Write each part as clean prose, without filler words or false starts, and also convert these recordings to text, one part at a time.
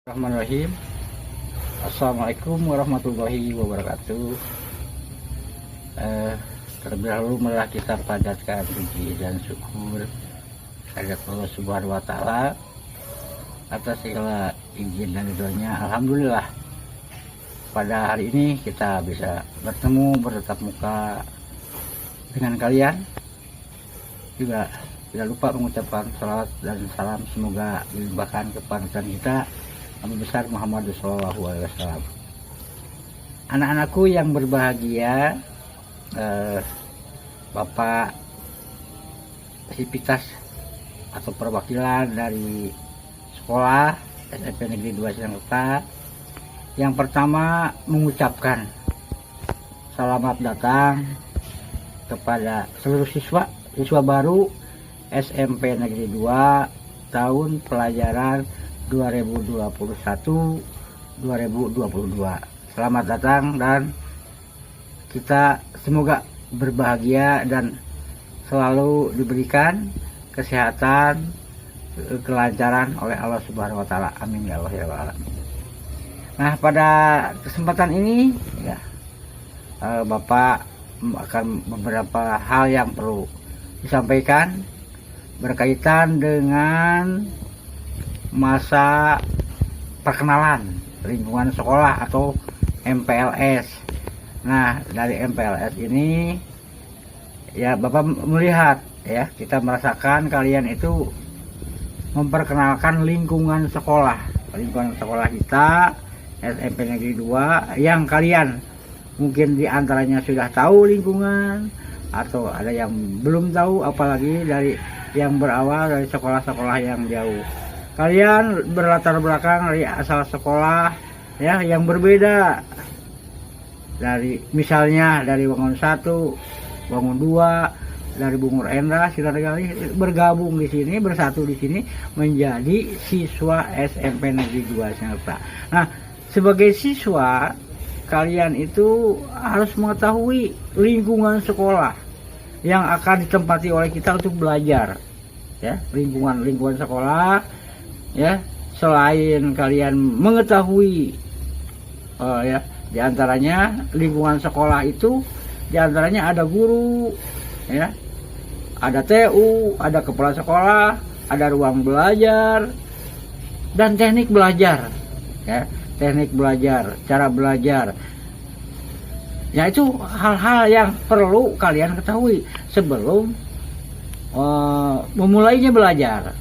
Bismillahirrahmanirrahim. Assalamualaikum warahmatullahi wabarakatuh. Terlebih dahulu marilah kita panjatkan puji dan syukur kehadirat Allah Subhanahu wa taala atas segala izin dan ridhonya. Alhamdulillah pada hari ini kita bisa bertemu bertatap muka dengan kalian. Juga tidak lupa mengucapkan salawat dan salam semoga dilimpahkan kepada kita Nabi besar Muhammad SAW. Anak-anakku yang berbahagia, Bapak Sipitas atau perwakilan dari sekolah SMP Negeri 2 Sinakerta, yang pertama mengucapkan selamat datang kepada seluruh siswa baru SMP Negeri 2 tahun pelajaran 2021-2022. Selamat datang dan kita semoga berbahagia dan selalu diberikan kesehatan, kelancaran oleh Allah Subhanahu wa taala. Amin ya Allah ya Rabbal alamin. Nah, pada kesempatan ini ya, Bapak akan beberapa hal yang perlu disampaikan berkaitan dengan masa perkenalan lingkungan sekolah atau MPLS. Nah, dari MPLS ini ya Bapak melihat ya, kita merasakan kalian itu memperkenalkan lingkungan sekolah kita SMP Negeri 2 yang kalian mungkin diantaranya sudah tahu lingkungan atau ada yang belum tahu, apalagi dari yang berawal dari sekolah-sekolah yang jauh. Kalian berlatar belakang dari asal sekolah ya yang berbeda, dari misalnya dari Bangun 1, Bangun 2, dari Bungur Endra, Sidargali, bergabung di sini, bersatu di sini menjadi siswa SMP Negeri 2 Sinakerta. Nah, sebagai siswa kalian itu harus mengetahui lingkungan sekolah yang akan ditempati oleh kita untuk belajar ya, lingkungan sekolah ya. Selain kalian mengetahui ya, diantaranya lingkungan sekolah itu diantaranya ada guru ya, ada TU, ada kepala sekolah, ada ruang belajar dan teknik belajar ya, teknik belajar, cara belajar ya. Itu hal-hal yang perlu kalian ketahui sebelum memulainya belajar.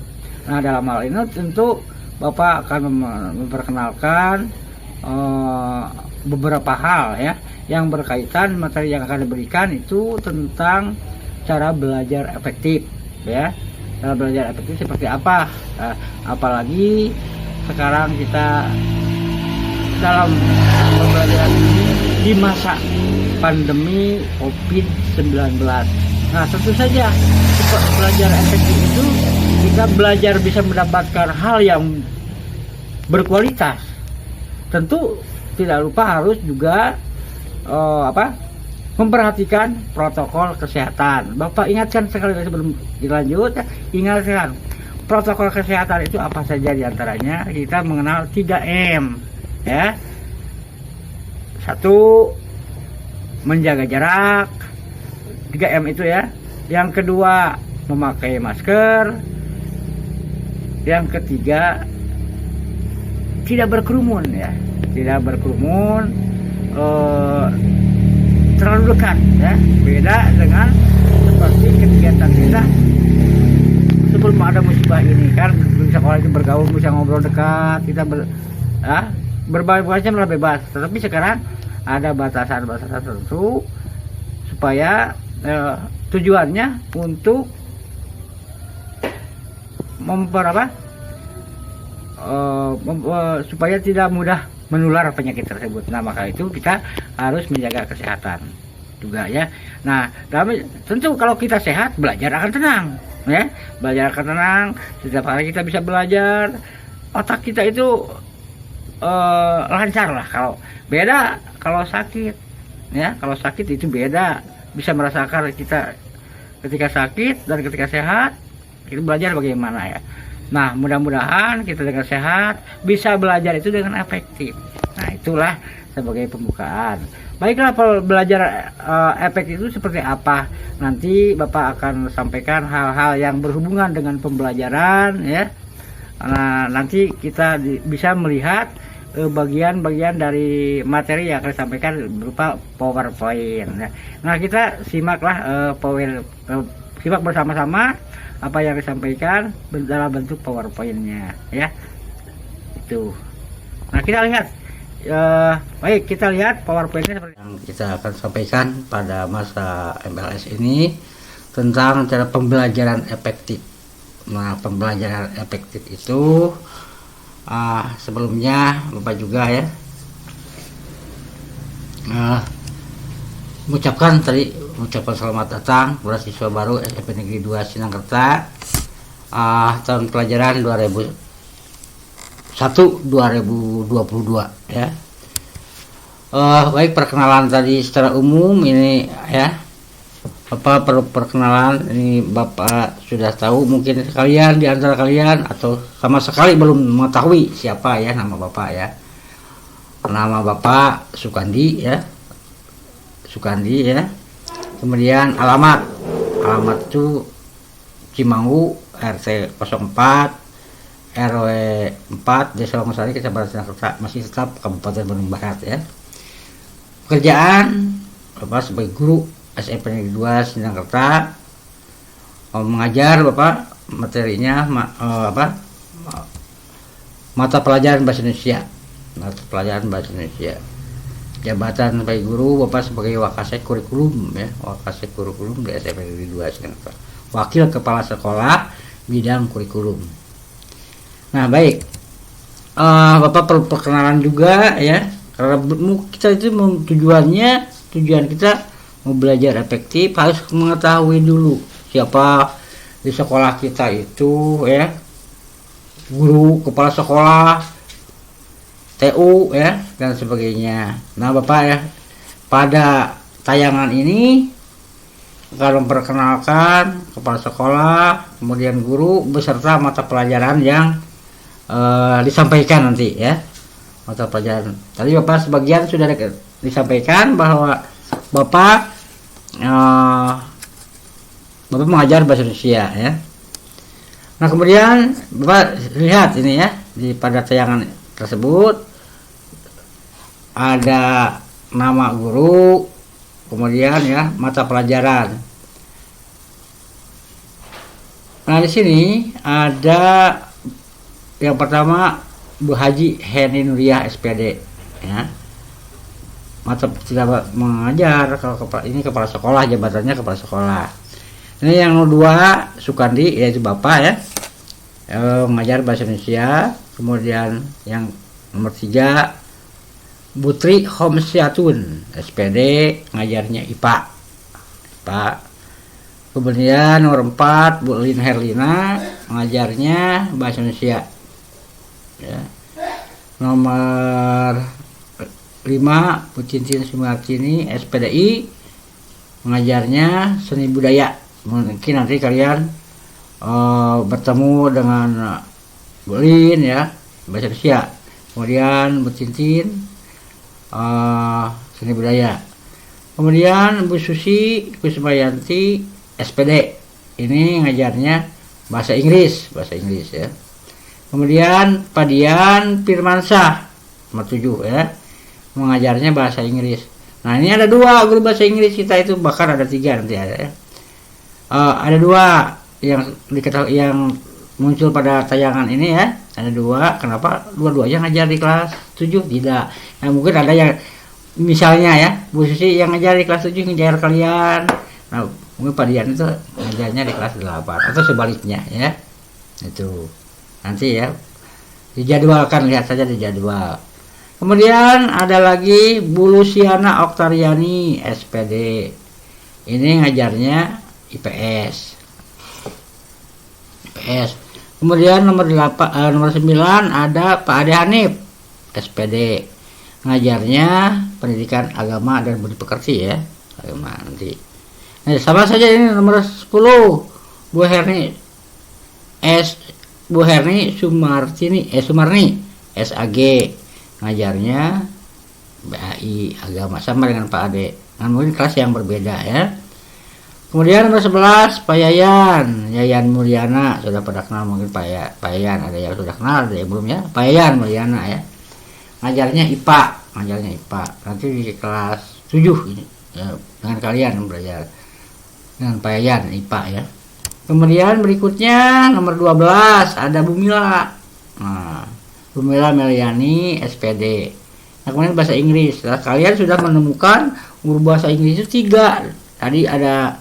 Nah, dalam hal ini tentu Bapak akan memperkenalkan beberapa hal ya yang berkaitan materi yang akan diberikan itu tentang cara belajar efektif ya. Cara belajar efektif seperti apa? Apalagi sekarang kita dalam pembelajaran ini di masa pandemi COVID-19. Nah, tentu saja belajar efektif itu kita belajar bisa mendapatkan hal yang berkualitas. Tentu tidak lupa harus juga memperhatikan protokol kesehatan. Bapak ingatkan sekali sebelum dilanjut, ingatkan protokol kesehatan itu apa saja diantaranya. Kita mengenal 3M ya. 1, menjaga jarak, 3M itu ya. Yang kedua, memakai masker. Yang ketiga, tidak berkerumun ya, tidak berkerumun terlalu dekat ya. Beda dengan seperti kegiatan kita sebelum ada musibah ini kan, di sekolah itu bergaul, bisa ngobrol dekat, kita berbagai macam lah bebas. Tetapi sekarang ada batasan-batasan tertentu supaya tujuannya untuk supaya tidak mudah menular penyakit tersebut. Nah, maka itu kita harus menjaga kesehatan juga ya. Nah, tentu kalau kita sehat, belajar akan tenang ya. Belajar akan tenang, setiap hari kita bisa belajar, otak kita itu lancar lah. Kalau beda kalau sakit ya, kalau sakit itu beda, bisa merasakan kita ketika sakit dan ketika sehat. Kita belajar bagaimana ya. Nah, mudah-mudahan kita dengan sehat bisa belajar itu dengan efektif. Nah, itulah sebagai pembukaan. Baiklah, belajar efektif itu seperti apa? Nanti Bapak akan sampaikan hal-hal yang berhubungan dengan pembelajaran ya. Nah, nanti kita bisa melihat bagian-bagian dari materi yang akan disampaikan berupa PowerPoint. Nah, kita simaklah simak bersama-sama apa yang disampaikan dalam bentuk PowerPoint-nya ya. Itu. Nah, kita lihat. Baik, kita lihat PowerPoint-nya seperti yang kita akan sampaikan pada masa MLS ini tentang cara pembelajaran efektif. Nah, pembelajaran efektif itu sebelumnya Bapak juga ya mengucapkan selamat datang kepada siswa baru SMP Negeri 2 Sinangkerta tahun pelajaran 2021-2022 ya. Baik, perkenalan tadi secara umum ini ya. Bapak perlu perkenalan, ini Bapak sudah tahu mungkin kalian di antara kalian atau sama sekali belum mengetahui siapa ya nama Bapak ya. Nama Bapak Sukandi ya. Sukandi ya. Kemudian alamat itu Cimanggu RT 04 RW 4 Desa Longosari Kecamatan Sinangkerta, masih tetap Kabupaten Bandung Barat ya. Pekerjaan Bapak sebagai guru SMP Negeri 2 Sinangkerta, mengajar Bapak materinya mata pelajaran bahasa Indonesia. Jabatan sebagai guru Bapak sebagai wakasek kurikulum ya, wakasek kurikulum di SMP Negeri 2 Sinangkerta. Wakil kepala sekolah bidang kurikulum. Nah, baik. Bapak perlu perkenalan juga ya, karena kita itu tujuan kita mau belajar efektif harus mengetahui dulu siapa di sekolah kita itu ya, guru, kepala sekolah, TU ya, dan sebagainya. Nah, Bapak ya, pada tayangan ini akan memperkenalkan kepala sekolah, kemudian guru beserta mata pelajaran yang disampaikan nanti ya. Mata pelajaran tadi Bapak sebagian sudah disampaikan bahwa Bapak mengajar bahasa Indonesia ya. Nah, kemudian Bapak lihat ini ya, pada tayangan tersebut ada nama guru, kemudian ya mata pelajaran. Nah, di sini ada yang pertama Bu Haji Heni Nuriyah SPD ya. Mata tidak mengajar, kalau ini kepala sekolah, jabatannya kepala sekolah. Ini yang kedua Sukandi, yaitu Bapak ya, mengajar bahasa Indonesia. Kemudian yang nomor 3 Putri Homsyatun SPD, ngajarnya IPA. Kemudian nomor 4 Bu Lin Herlina, mengajarnya bahasa Indonesia ya. Nomor 5 Bu Cincin Sumartini SPDI, mengajarnya seni budaya. Mungkin nanti kalian bertemu dengan Bu Lin ya, bahasa Indonesia. Kemudian Bu Cincin seni budaya. Kemudian Bu Susi Kusmayanti SPD, ini ngajarnya bahasa Inggris ya. Kemudian Padian Firmansyah nomor 7 ya, mengajarnya bahasa Inggris. Nah, ini ada 2 guru bahasa Inggris kita itu, bahkan ada 3 nanti ada ya. Ada 2 yang diketahui yang muncul pada tayangan ini ya. Ada 2. Kenapa dua-duanya ngajar di kelas 7? Tidak. Nah, mungkin ada yang misalnya ya, Bu Susi yang ngajar di kelas 7 ngajar kalian. Nah, mungkin Pak Dian itu ngajarnya di kelas 8 atau sebaliknya ya. Itu nanti ya dijadwalkan, lihat saja di jadwal. Kemudian ada lagi Bu Luciana Oktariani SPD, ini ngajarnya IPS. Kemudian nomor 9 ada Pak Ade Hanif SPD, ngajarnya pendidikan agama dan budi pekerti ya, agama nanti. Nah, sama saja ini nomor 10 Bu Herni Bu Herni Sumarni SAG, ngajarnya BAI agama, sama dengan Pak Ade, namun kelas yang berbeda ya. Kemudian nomor 11 Pak Yayan Mulyana, sudah pada kenal mungkin Pak Yayan, ada yang sudah kenal, ada yang belum ya. Pak Yayan Mulyana ya, ngajarnya IPA, nanti di kelas 7 ya, dengan kalian belajar dengan Pak Yayan IPA ya. Kemudian berikutnya nomor 12 ada Bu Mila. Nah, Bu Mila Meliani SPD. Nah, kemudian bahasa Inggris. Nah, kalian sudah menemukan guru bahasa Inggris itu 3. Tadi ada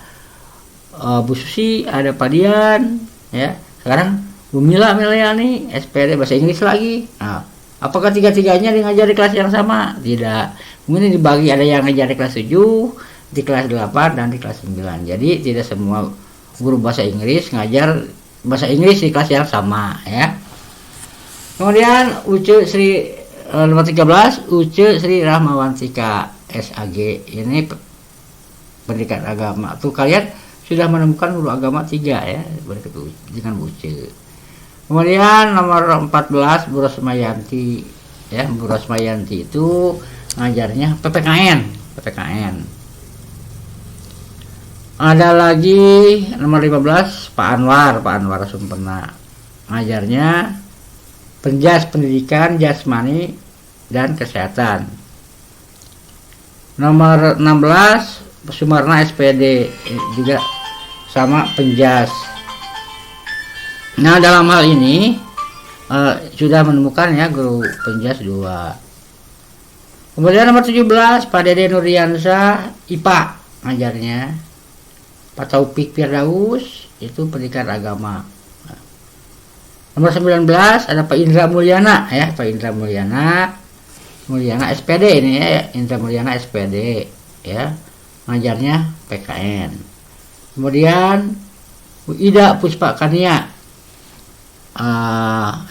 Bu Susi, ada Pak Dian ya. Sekarang Bu Mila Meliani SPD bahasa Inggris lagi. Nah, apakah 3-tiganya ngajar di kelas yang sama? Tidak. Mungkin dibagi, ada yang ngajar di kelas 7, di kelas 8 dan di kelas 9. Jadi tidak semua guru bahasa Inggris ngajar bahasa Inggris di kelas yang sama ya. Kemudian Uce Sri nomor 13 Uce Sri Rahmawantika SAG, ini pendidikan agama. Tuh kalian sudah menemukan guru agama 3 ya dengan Uce. Kemudian nomor 14 Bu Rosmayanti ya. Bu Rosmayanti itu ngajarnya PPKN. Ada lagi nomor 15 Pak Anwar Sumpena, ngajarnya pendidikan jasmani dan kesehatan. Nomor 16 Sumarna SPD juga sama penjas. Nah, dalam hal ini sudah menemukan ya guru penjas 2. Kemudian nomor 17 Pak Dede Nurdiansyah IPA, ngajarnya Pak Taufik Firdaus itu pendidikan agama. Nomor 19 ada Pak Indra Mulyana ya, Pak Indra Mulyana SPD ini ya, Indra Mulyana SPD ya, ngajarnya PKN. Kemudian Bu Ida Puspa Kania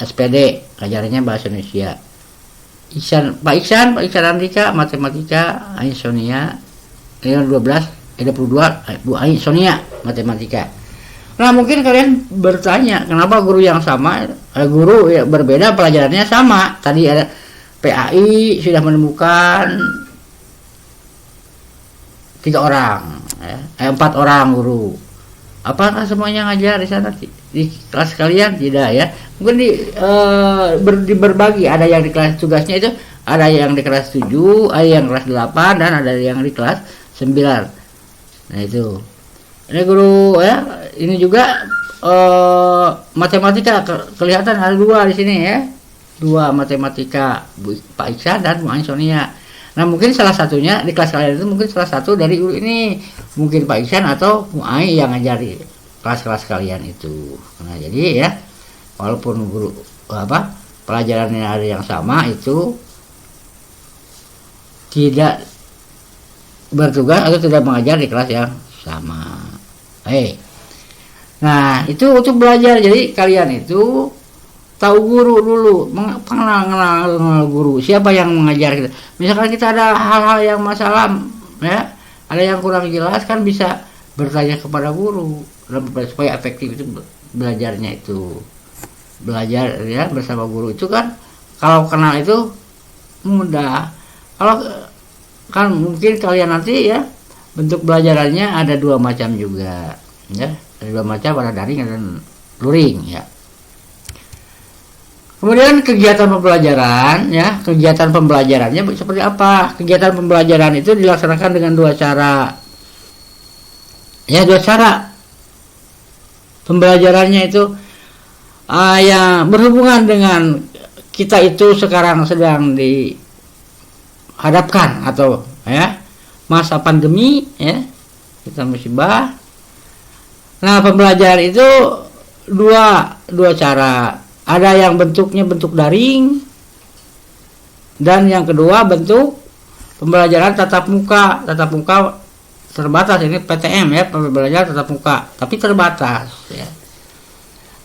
SPD, ngajarnya bahasa Indonesia. Pak Iksan Andika matematika, Ain Sonia 12 Bu Ain Sonia matematika. Nah, mungkin kalian bertanya kenapa guru yang sama, guru ya berbeda pelajarannya sama. Tadi ada PAI sudah menemukan 3 orang ya, 4 orang guru. Apakah semuanya ngajar di sana di kelas kalian? Tidak ya. Mungkin berbagi, ada yang di kelas tugasnya itu, ada yang di kelas 7, ada yang kelas 8 dan ada yang di kelas 9. Nah, itu. Ini guru ya, ini juga matematika kelihatan ada 2 di sini ya. 2 matematika Pak Iksan dan Bu Ain Sonia. Nah, mungkin salah satunya di kelas kalian itu mungkin salah satu dari guru ini, mungkin Pak Iksan atau Bu Ain yang ngajari kelas-kelas kalian itu. Nah, jadi ya walaupun guru pelajarannya ada yang sama, itu tidak bertugas atau tidak mengajar di kelas yang sama. Nah, itu untuk belajar. Jadi kalian itu tahu guru dulu, mengenal guru, siapa yang mengajar kita. Misalkan kita ada hal-hal yang masalah ya, ada yang kurang jelas, kan bisa bertanya kepada guru supaya efektif itu belajarnya. Itu belajar ya bersama guru itu kan kalau kenal itu mudah. Kalau kan mungkin kalian nanti ya bentuk belajarannya ada 2 macam juga ya, ada 2 macam, ada daring dan luring ya. Kemudian kegiatan pembelajaran ya, kegiatan pembelajarannya seperti apa? Kegiatan pembelajaran itu dilaksanakan dengan 2 cara ya, 2 cara pembelajarannya itu yang berhubungan dengan kita itu sekarang sedang dihadapkan atau ya masa pandemi ya, kita musibah. Nah, pembelajaran itu dua cara. Ada yang bentuknya bentuk daring, dan yang kedua bentuk pembelajaran tatap muka. Tatap muka terbatas, ini PTM ya, pembelajaran tatap muka, tapi terbatas ya.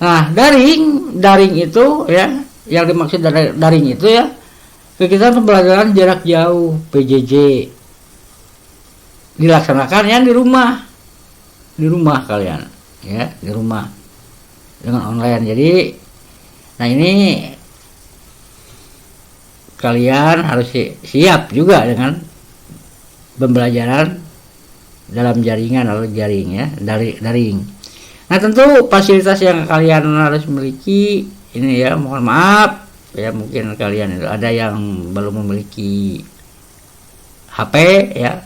Nah, daring itu ya, yang dimaksud daring itu ya, kegiatan pembelajaran jarak jauh PJJ, dilaksanakan ya di rumah kalian ya, di rumah dengan online. Jadi Nah ini kalian harus siap juga dengan pembelajaran dalam jaringan atau jaring ya, daring. Nah tentu fasilitas yang kalian harus miliki ini ya, mohon maaf ya, mungkin kalian itu ada yang belum memiliki HP ya,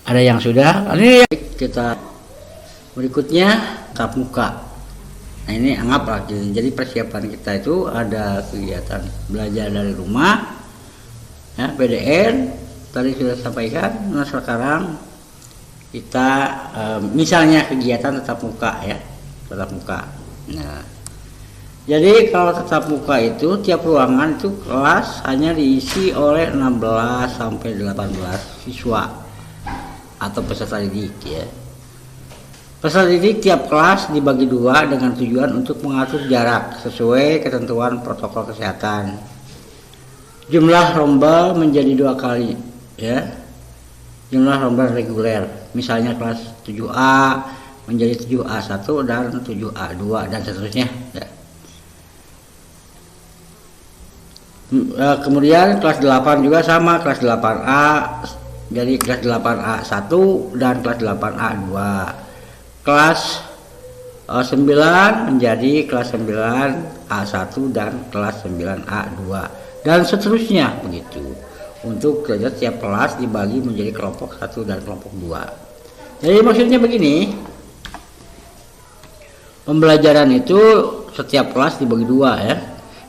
ada yang sudah. Ini kita berikutnya tatap muka. Nah ini anggaplah jadi persiapan kita itu ada kegiatan belajar dari rumah ya, PDN tadi sudah sampaikan. Nah sekarang kita misalnya kegiatan tatap muka ya, tatap muka. Nah jadi kalau tatap muka itu tiap ruangan itu kelas hanya diisi oleh 16 sampai 18 siswa atau peserta didik ya. Peserta didik tiap kelas dibagi dua dengan tujuan untuk mengatur jarak sesuai ketentuan protokol kesehatan. Jumlah rombel menjadi 2 kali ya. Jumlah rombel reguler, misalnya kelas 7A menjadi 7A1 dan 7A2 dan seterusnya ya. Kemudian kelas 8 juga sama, kelas 8A jadi kelas 8A1 dan kelas 8A2. Kelas 9 menjadi kelas 9A1 dan kelas 9A2 dan seterusnya begitu. Untuk setiap kelas dibagi menjadi kelompok 1 dan kelompok 2. Jadi maksudnya begini, pembelajaran itu setiap kelas dibagi 2 ya.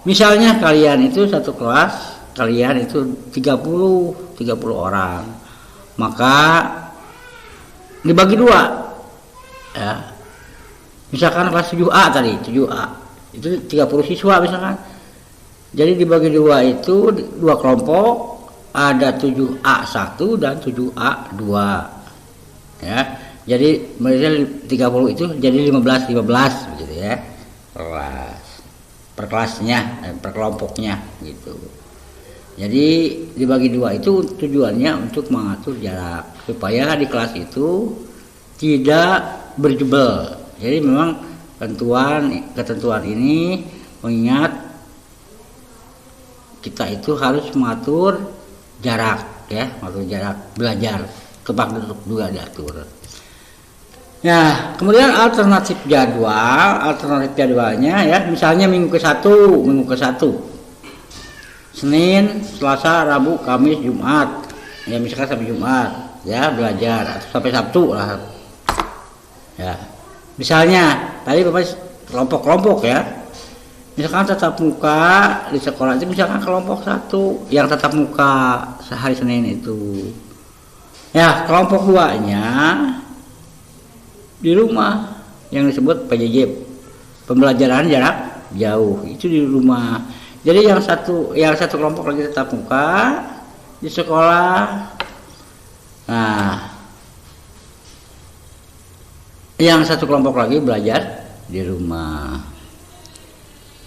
Misalnya kalian itu satu kelas, kalian itu 30 orang, maka dibagi 2 ya. Misalkan kelas 7A tadi, 7A itu 30 siswa misalkan. Jadi dibagi 2 itu 2 kelompok, ada 7A1 dan 7A2 ya. Jadi mereka 30 itu jadi 15 begitu ya. Kelas per kelasnya, per kelompoknya gitu. Jadi dibagi 2 itu tujuannya untuk mengatur jarak supaya di kelas itu tidak berjubel. Jadi memang ketentuan ini mengingat kita itu harus mengatur jarak ya, mengatur jarak belajar, tempat duduk juga diatur. Nah, kemudian alternatif jadwalnya ya, misalnya minggu ke-1, Senin, Selasa, Rabu, Kamis, Jumat. Ya misalkan sampai Jumat ya belajar, atau sampai Sabtu lah. Ya. Misalnya tadi Bapak kelompok-kelompok ya. Misalkan tatap muka di sekolah itu misalkan kelompok 1 yang tatap muka sehari Senin itu. Ya, kelompok 2-nya di rumah yang disebut PJJ, pembelajaran jarak jauh, itu di rumah. Jadi yang satu kelompok lagi tatap muka di sekolah. Nah, yang satu kelompok lagi belajar di rumah.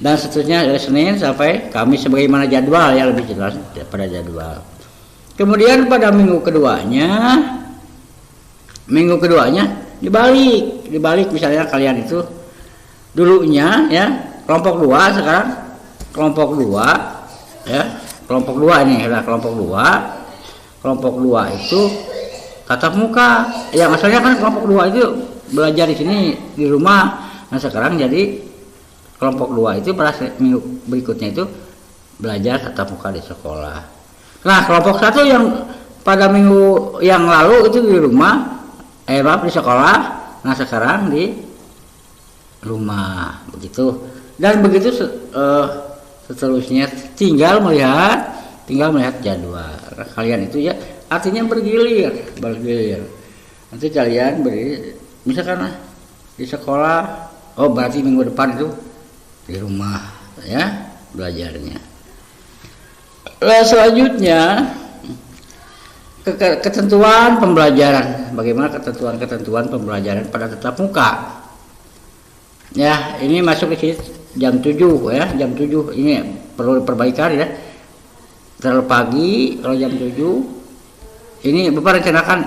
Dan seterusnya dari Senin sampai Kamis sebagaimana jadwal ya, lebih jelas pada jadwal. Kemudian pada minggu keduanya dibalik misalnya kalian itu dulunya ya kelompok 2, sekarang kelompok 2 ya, kelompok 2 ini adalah kelompok 2 itu tatap muka. Yang asalnya kan kelompok 2 itu belajar di sini di rumah. Nah sekarang jadi kelompok 2 itu pada minggu berikutnya itu belajar tatap muka di sekolah. Nah kelompok 1 yang pada minggu yang lalu itu di rumah, di sekolah. Nah sekarang di rumah begitu. Dan begitu seterusnya, tinggal melihat jadwal kalian itu ya, artinya bergilir. Nanti kalian misalkan di sekolah, berarti minggu depan itu di rumah ya belajarnya. Selanjutnya ketentuan pembelajaran. Bagaimana ketentuan pembelajaran pada tatap muka? Ya, ini masuk di sini jam 7 ya, jam 7 ini perlu perbaikan ya. Terlalu pagi kalau jam 7. Ini Bapak rencanakan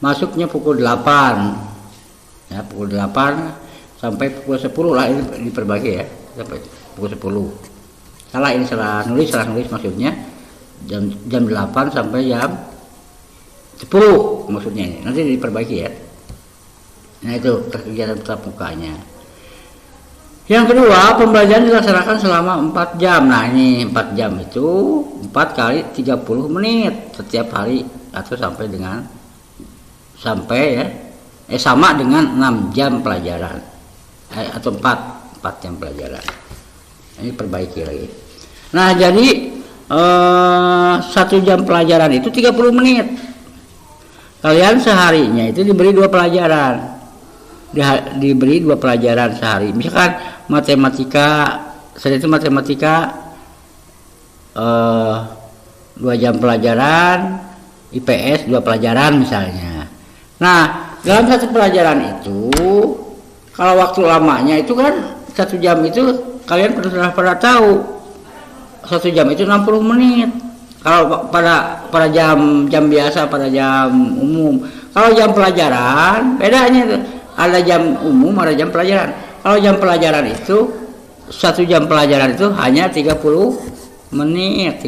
masuknya pukul 8. Ya, pukul 8 sampai pukul 10 lah, ini diperbagi ya, sampai pukul 10. Salah nulis maksudnya. Jam 8 sampai jam 10 maksudnya ini. Nanti diperbaiki ya. Nah itu kegiatan tatap mukanya. Yang kedua, pembelajaran dilaksanakan selama 4 jam. Nah ini 4 jam itu 4 kali 30 menit setiap hari, atau sama dengan 6 jam pelajaran, atau 4 jam pelajaran. Ini perbaiki lagi. Nah jadi 1 jam pelajaran itu 30 menit. Kalian seharinya itu diberi 2 pelajaran. Diberi 2 pelajaran sehari. Misalkan matematika, saya itu matematika 2 jam pelajaran, IPS 2 pelajaran misalnya. Nah, dalam 1 pelajaran itu, kalau waktu lamanya itu kan 1 jam itu kalian pernah tahu 1 jam itu 60 menit. Kalau pada jam biasa, pada jam umum. Kalau jam pelajaran bedanya itu. Ada jam umum, ada jam pelajaran. Kalau jam pelajaran itu 1 jam pelajaran itu hanya 30 menit.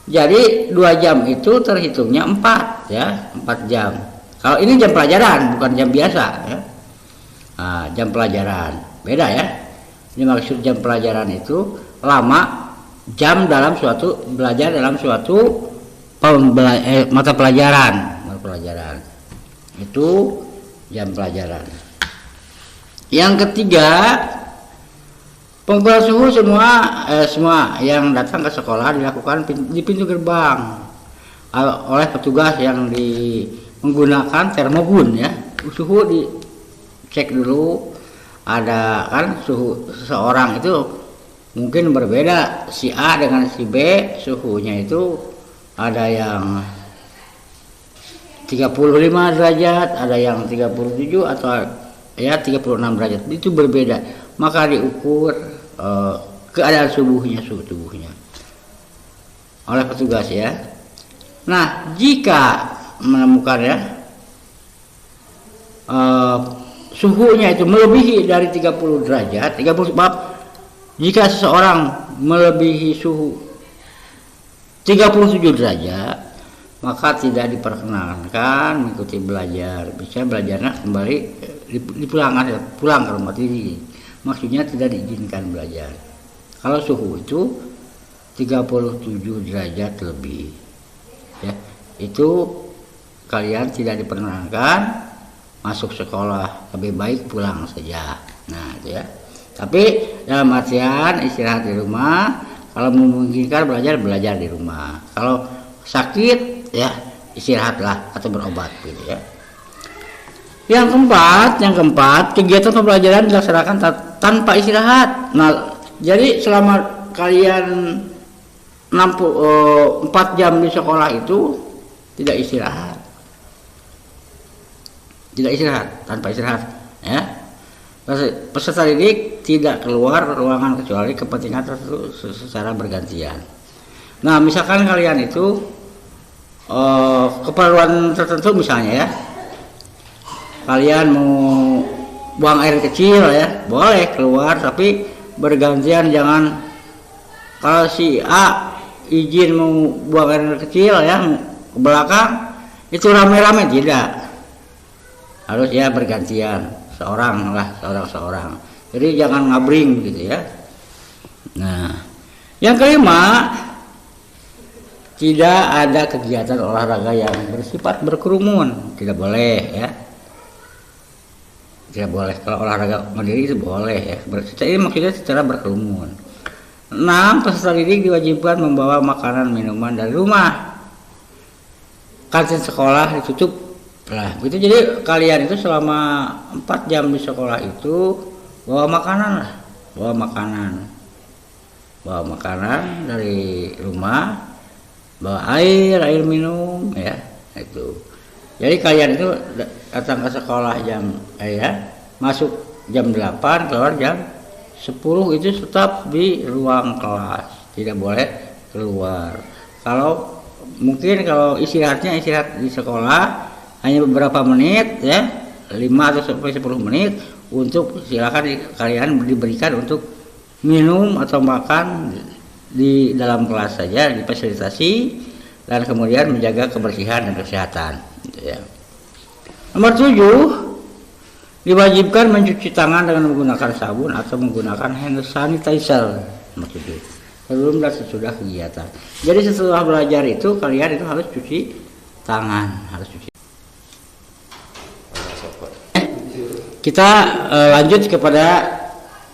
Jadi 2 jam itu terhitungnya 4 ya, 4 jam. Kalau ini jam pelajaran, bukan jam biasa ya. Nah, jam pelajaran beda ya. Ini maksud jam pelajaran itu lama jam dalam suatu belajar dalam suatu mata pelajaran. Itu jam pelajaran. Yang ketiga, pengukuran suhu semua yang datang ke sekolah dilakukan di pintu gerbang oleh petugas yang menggunakan termogun ya. Suhu dicek dulu, ada kan suhu seseorang itu mungkin berbeda, si A dengan si B suhunya itu ada yang 35 derajat, ada yang 37 atau ya 36 derajat, itu berbeda. Maka diukur keadaan suhu tubuhnya oleh petugas ya. Nah, jika menemukan ya suhunya itu melebihi dari 30 derajat, jika seseorang melebihi suhu 37 derajat, maka tidak diperkenankan mengikuti belajar. Bisa belajarnya kembali pulang ke rumah diri. Maksudnya tidak diizinkan belajar kalau suhu itu 37 derajat lebih ya. Itu kalian tidak diperkenankan masuk sekolah, lebih baik pulang saja. Nah itu ya. Tapi dalam artian istirahat di rumah, kalau memungkinkan belajar di rumah. Kalau sakit ya istirahatlah atau berobat gitu ya. Yang keempat, kegiatan pembelajaran dilaksanakan tanpa istirahat. Nah, jadi selama kalian 4 jam di sekolah itu tidak istirahat. Tanpa istirahat ya. Peserta didik tidak keluar ruangan kecuali kepentingan tertentu secara bergantian. Nah, misalkan kalian itu keperluan tertentu misalnya ya, kalian mau buang air kecil ya, boleh keluar, tapi bergantian. Jangan kalau si A izin mau buang air kecil ya ke belakang, itu rame-rame, tidak, harus ya bergantian, seorang. Jadi jangan ngabring gitu ya. Nah, yang kelima, tidak ada kegiatan olahraga yang bersifat berkerumun, tidak boleh ya. Tidak boleh. Kalau olahraga mandiri itu boleh ya. Ini maksudnya secara berkerumun. 6. Peserta didik diwajibkan membawa makanan minuman dari rumah. Kantin sekolah ditutup. Nah, begitu. Jadi kalian itu selama 4 jam di sekolah itu bawa makanan dari rumah. Bawa air minum ya, itu. Jadi kalian itu datang ke sekolah masuk jam 8, keluar jam 10, itu tetap di ruang kelas, tidak boleh keluar. Kalau istirahat di sekolah hanya beberapa menit ya, 5 atau sampai 10 menit, untuk silakan kalian diberikan untuk minum atau makan di dalam kelas saja, difasilitasi, dan kemudian menjaga kebersihan dan kesehatan. Ya. Nomor 7, diwajibkan mencuci tangan dengan menggunakan sabun atau menggunakan hand sanitizer. Nomor 7, sebelum dan sesudah kegiatan. Jadi setelah belajar itu kalian itu harus cuci tangan, harus cuci. Kita lanjut kepada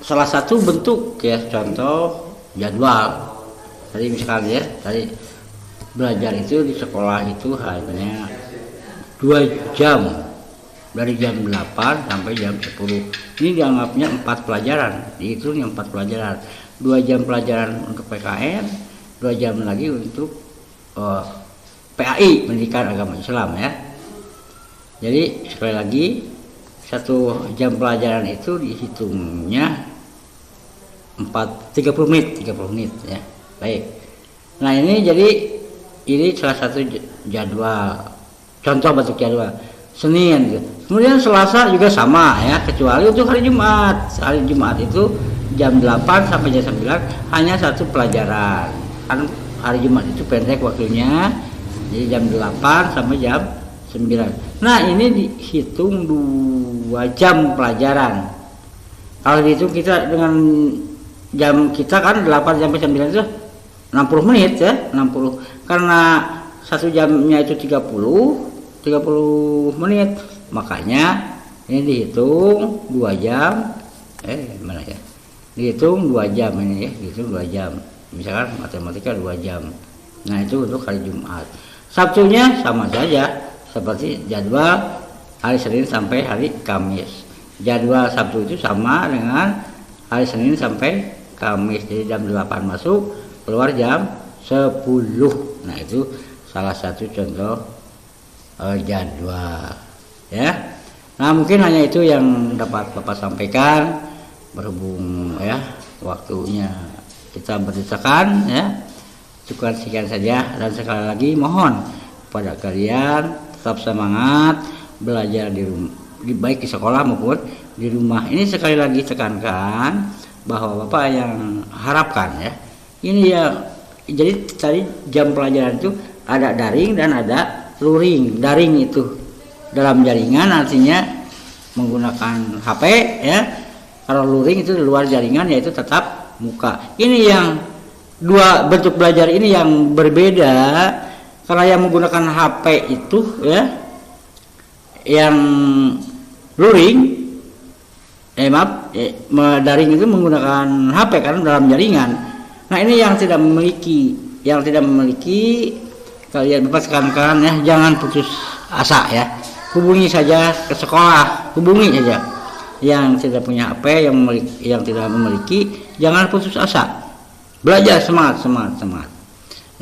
salah satu bentuk ya, contoh jadwal. Tadi misalnya ya, tadi belajar itu di sekolah itu hanya 2 jam, dari jam 8 sampai jam 10. Ini dianggapnya 4 pelajaran, dihitungnya 4 pelajaran. 2 jam pelajaran untuk PKN, 2 jam lagi untuk PAI, Pendidikan Agama Islam ya. Jadi sekali lagi, 1 jam pelajaran itu dihitungnya 30 menit ya. Baik. Nah ini jadi ini salah satu jadwal, contoh bentuk jadwal. Senin gitu. Kemudian Selasa juga sama ya, kecuali untuk hari Jumat. Hari Jumat itu jam 8 sampai jam 9 hanya 1 pelajaran. Kan hari Jumat itu pendek waktunya. Jadi jam 8 sampai jam 9. Nah, ini dihitung 2 jam pelajaran. Kalau dihitung kita dengan jam kita kan 8 sampai 9 itu 60 menit ya, 60. Karena 1 jamnya itu 30 menit, makanya ini dihitung 2 jam. Mana ya? Dihitung 2 jam ini ya, dihitung 2 jam. Misalkan matematika 2 jam. Nah, itu untuk hari Jumat. Sabtunya sama saja seperti jadwal hari Senin sampai hari Kamis. Jadwal Sabtu itu sama dengan hari Senin sampai Kamis. Jadi jam 8 masuk, keluar jam 10. Nah, itu salah satu contoh jadwal ya. Nah, mungkin hanya itu yang dapat Bapak sampaikan, berhubung ya waktunya kita berdesakan ya. Cukup sekian saja, dan sekali lagi mohon kepada kalian tetap semangat belajar di rumah, baik di sekolah maupun di rumah. Ini sekali lagi tekankan bahwa Bapak yang harapkan ya, ini ya, jadi tadi jam pelajaran itu ada daring dan ada luring. Daring itu dalam jaringan, artinya menggunakan HP ya. Kalau luring itu di luar jaringan, yaitu tetap muka. Ini yang 2 bentuk belajar ini yang berbeda. Karena yang menggunakan HP itu ya, yang luring daring itu menggunakan HP kan dalam jaringan. Nah, ini yang tidak memiliki, kalian Bapak tekankan ya, jangan putus asa ya. Hubungi saja ke sekolah, hubungi saja. Yang tidak punya HP, yang tidak memiliki, jangan putus asa. Belajar semangat.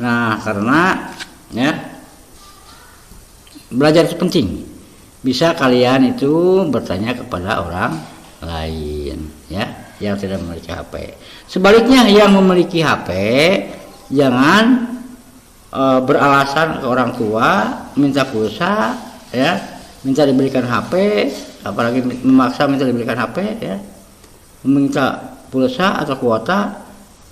Nah, karena ya belajar itu penting. Bisa kalian itu bertanya kepada orang lain ya, yang tidak memiliki HP. Sebaliknya, yang memiliki HP jangan beralasan ke orang tua minta pulsa ya, minta diberikan HP, apalagi memaksa minta diberikan HP ya, meminta pulsa atau kuota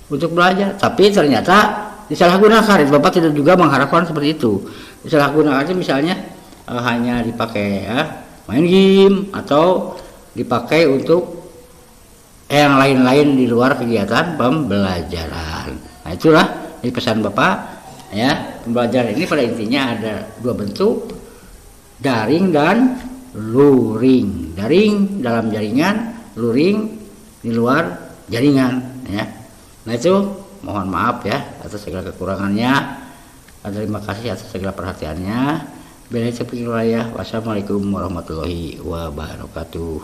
untuk belajar, tapi ternyata disalahgunakan. Bapak tidak juga mengharapkan seperti itu. Disalahgunakan misalnya hanya dipakai ya, main game, atau dipakai untuk yang lain-lain di luar kegiatan pembelajaran. Nah, itulah ini pesan Bapak ya. Pembelajaran ini pada intinya ada 2 bentuk, daring dan luring. Daring dalam jaringan, luring di luar jaringan ya. Nah, itu mohon maaf ya atas segala kekurangannya. Terima kasih atas segala perhatiannya. Bila taufiq hidayah. Wassalamualaikum warahmatullahi wabarakatuh.